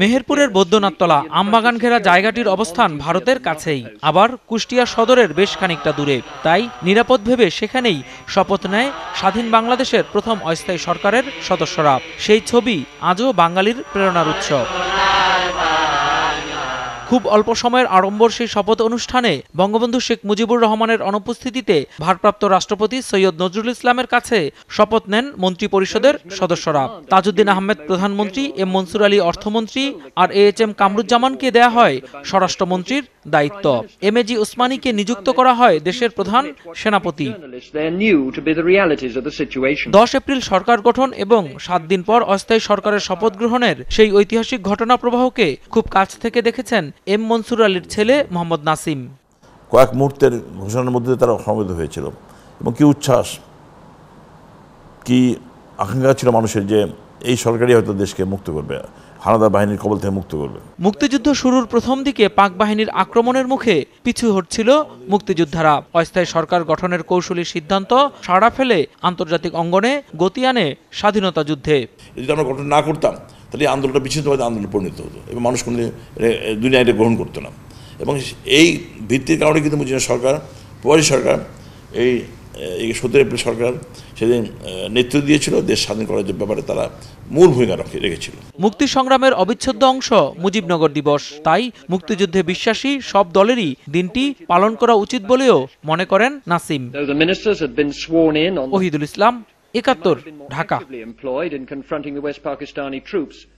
মেহেরপুরের বৈদ্যনাথতলা আমবাগান ঘেরা জায়গাটির অবস্থান ভারতের কাছেই, আবার কুষ্টিয়া সদরের বেশ খানিকটা দূরে। তাই নিরাপদ ভেবে সেখানেই শপথ নেয় স্বাধীন বাংলাদেশের প্রথম অস্থায়ী সরকারের সদস্যরা। সেই ছবি আজও বাঙালির প্রেরণার উৎস। খুব অল্প সময়ের আড়ম্বর সেই শপথ অনুষ্ঠানে বঙ্গবন্ধু শেখ মুজিবুর রহমানের অনুপস্থিতিতে ভারপ্রাপ্ত রাষ্ট্রপতি সৈয়দ নজরুল ইসলামের কাছে শপথ নেন মন্ত্রী পরিষদের সদস্যরা। তাজউদ্দিন আহমেদ প্রধানমন্ত্রী, এম মনসুর আলী অর্থমন্ত্রী আর AHM কামরুজ্জামানকে দেয়া হয় স্বরাষ্ট্রমন্ত্রীর দায়িত্ব। MAG ওসমানীকে নিযুক্ত করা হয় দেশের প্রধান সেনাপতি। 10 এপ্রিল সরকার গঠন এবং 7 দিন পর অস্থায়ী সরকারের শপথ গ্রহণের সেই ঐতিহাসিক ঘটনা প্রবাহকে খুব কাছ থেকে দেখেছেন এম মনসুর আলীর ছেলে মোহাম্মদ নাসিম। কয়েক মুহূর্তের ঘোষণার মধ্যে তারা সমবেত হয়েছিল এবং কি উচ্ছ্বাস, কি আকাঙ্ক্ষা ছিল মানুষের যে এই সরকারই হয়তো দেশকে মুক্ত করবে, হানাদার বাহিনীর কবল থেকে মুক্ত করবে। মুক্তিযুদ্ধ শুরুর প্রথম দিকে পাক বাহিনীর আক্রমণের মুখে পিছু হটছিল মুক্তিযোদ্ধারা। অস্থায়ী সরকার গঠনের কৌশলী সিদ্ধান্ত সাড়া ফেলে আন্তর্জাতিক অঙ্গনে গতি আনে স্বাধীনতা যুদ্ধে। যদি আমরা গঠন না করতাম তাহলে আন্দোলনটা বিচ্ছিন্নভাবে আন্দোলনে পরিণত হতো এবং মানুষ কোনো দুনিয়া এটা গ্রহণ করতো না। এবং এই ভিত্তির কারণে কিন্তু মুজিবুর সরকার, প্রবাসী সরকার, এই 17 এপ্রিল সরকার সেদিন নেতৃত্ব দিয়েছিল, দেশ স্বাধীন করার ব্যাপারে তারা মূল ভূমিকা রেখেছিল। মুক্তি সংগ্রামের অবিচ্ছেদ্য অংশ মুজিবনগর দিবস। তাই মুক্তিযুদ্ধে বিশ্বাসী সব দলেরই দিনটি পালন করা উচিত বলেও মনে করেন নাসিম। ওহিদুল ইসলাম, 71, ঢাকা।